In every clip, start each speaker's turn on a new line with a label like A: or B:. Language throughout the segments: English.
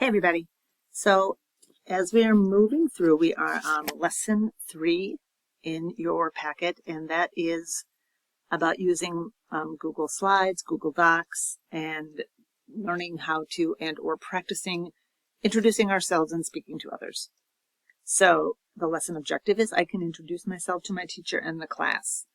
A: Hey everybody. So as we are moving through, we are on lesson 3 in your packet, and that is about using Google Slides, Google Docs, and learning how to or practicing introducing ourselves and speaking to others. So the lesson objective is I can introduce myself to my teacher and the class.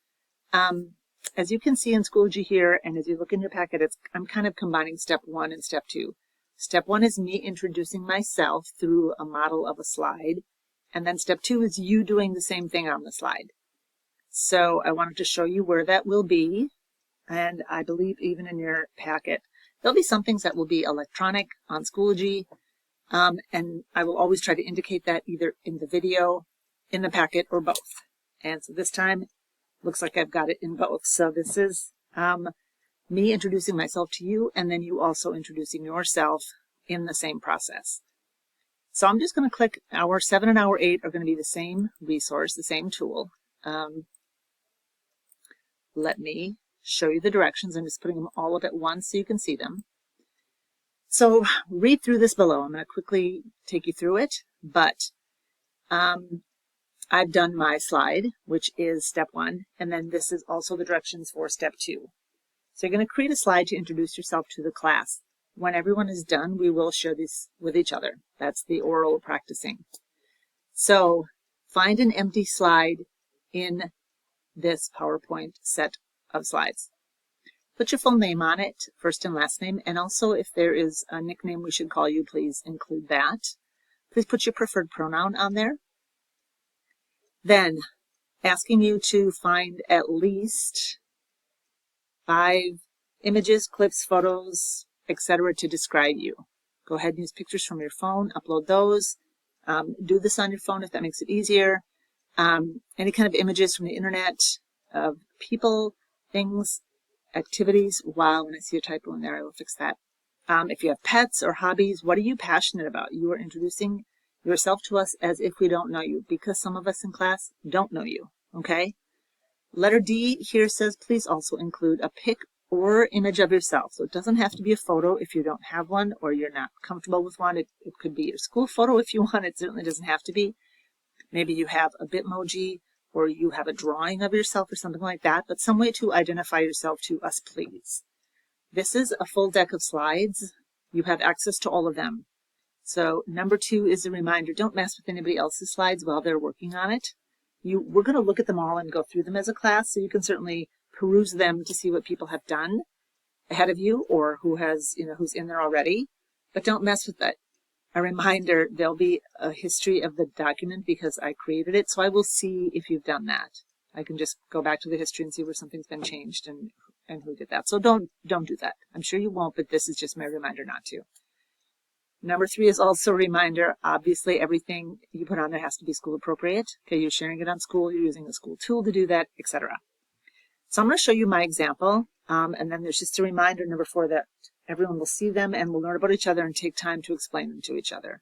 A: As you can see in Schoology here, and as you look in your packet, I'm kind of combining step 1 and step 2. Step 1 is me introducing myself through a model of a slide, and then step 2 is you doing the same thing on the slide. So I wanted to show you where that will be, and I believe even in your packet. There'll be some things that will be electronic on Schoology, and I will always try to indicate that either in the video, in the packet, or both. And so this time, looks like I've got it in both. So this is me introducing myself to you, and then you also introducing yourself in the same process. So I'm just going to click. Hour 7 and hour 8 are going to be the same resource, the same tool. Let me show you the directions. I'm just putting them all up at once so you can see them. So read through this below. I'm going to quickly take you through it, but I've done my slide, which is step 1, and then this is also the directions for step 2. So you're going to create a slide to introduce yourself to the class. When everyone is done, we will share this with each other. That's the oral practicing. So find an empty slide in this PowerPoint set of slides. Put your full name on it, first and last name, and also if there is a nickname we should call you, please include that. Please put your preferred pronoun on there. Then asking you to find at least 5 images, clips, photos, etc. to describe you. Go ahead and use pictures from your phone, upload those. Do this on your phone if that makes it easier. Any kind of images from the internet of people, things, activities. Wow, when I see a typo in there, I will fix that. If you have pets or hobbies, what are you passionate about? You are introducing yourself to us as if we don't know you, because some of us in class don't know you, okay? Letter D here says, please also include a pic or image of yourself. So it doesn't have to be a photo if you don't have one or you're not comfortable with one. It could be your school photo if you want. It certainly doesn't have to be. Maybe you have a Bitmoji or you have a drawing of yourself or something like that, but some way to identify yourself to us, please. This is a full deck of slides. You have access to all of them. So number 2 is a reminder, don't mess with anybody else's slides while they're working on it. We're going to look at them all and go through them as a class, so you can certainly peruse them to see what people have done ahead of you or who's in there already, but don't mess with that. A reminder, there'll be a history of the document because I created it, so I will see if you've done that. I can just go back to the history and see where something's been changed and who did that. So don't do that. I'm sure you won't, but this is just my reminder not to. Number 3 is also a reminder, obviously everything you put on there has to be school appropriate. Okay, you're sharing it on school, you're using a school tool to do that, etc. So I'm going to show you my example, and then there's just a reminder, number 4, that everyone will see them and will learn about each other and take time to explain them to each other.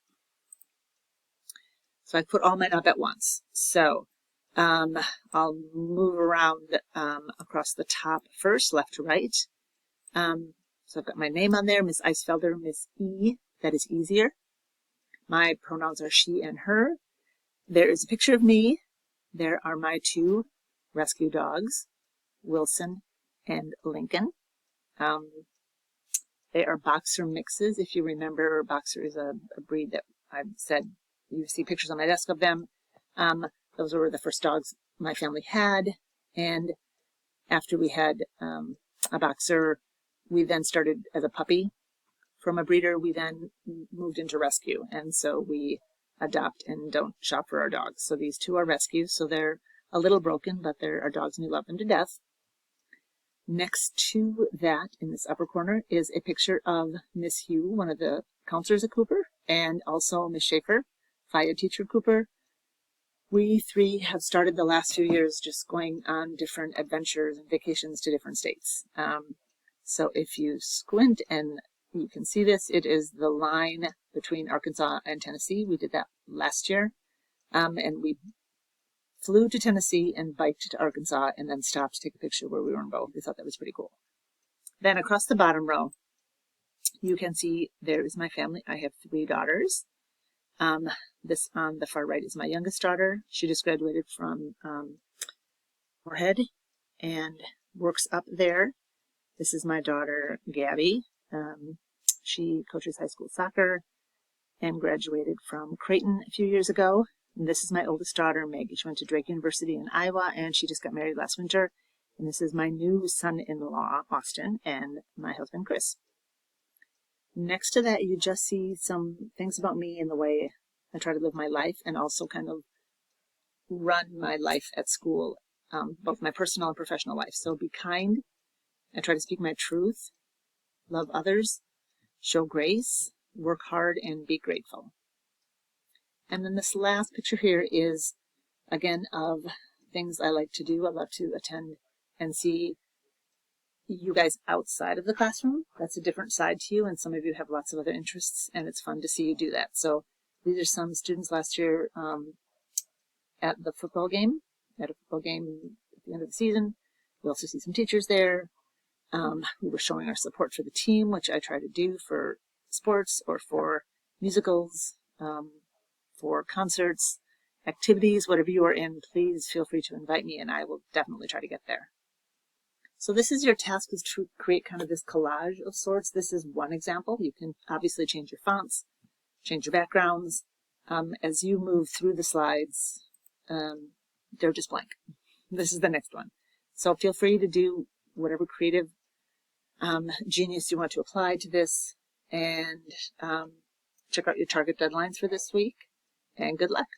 A: So I put all mine up at once. So I'll move around across the top first, left to right. So I've got my name on there, Miss Eisfelder, Miss E. That is easier. My pronouns are she and her. There is a picture of me. There are my 2 rescue dogs, Wilson and Lincoln. They are boxer mixes. If you remember, boxer is a breed that I've said you see pictures on my desk of them. Those were the first dogs my family had. And after we had a boxer, we then started as a puppy. From a breeder, we then moved into rescue, and so we adopt and don't shop for our dogs. So these 2 are rescues, so they're a little broken, but they're our dogs and we love them to death. Next to that, in this upper corner, is a picture of Miss Hugh, one of the counselors at Cooper, and also Miss Schaefer, fire teacher at Cooper. We 3 have started the last few years just going on different adventures and vacations to different states. So if you squint and you can see this, it is the line between Arkansas and Tennessee. We did that last year, and we flew to Tennessee and biked to Arkansas and then stopped to take a picture where we were in both. We thought that was pretty cool. Then across the bottom row, You can see there is my family. I have 3 daughters. This on the far right is my youngest daughter. She just graduated from Moorhead and works up there. This is my daughter, Gabby. She coaches high school soccer and graduated from Creighton a few years ago. And this is my oldest daughter, Maggie. She went to Drake University in Iowa, and she just got married last winter. And this is my new son-in-law, Austin, and my husband, Chris. Next to that, you just see some things about me and the way I try to live my life and also kind of run my life at school, both my personal and professional life. So be kind. I try to speak my truth, love others, show grace, work hard, and be grateful. And then this last picture here is, again, of things I like to do. I love to attend and see you guys outside of the classroom. That's a different side to you, and some of you have lots of other interests, and it's fun to see you do that. So these are some students last year at the football game, at the end of the season. We also see some teachers there. We were showing our support for the team, which I try to do for sports or for musicals, for concerts, activities, whatever you are in. Please feel free to invite me, and I will definitely try to get there. So this is your task, is to create kind of this collage of sorts. This is one example. You can obviously change your fonts, change your backgrounds. As you move through the slides, they're just blank. This is the next one. So feel free to do whatever creative genius you want to apply to this, and check out your target deadlines for this week, and good luck.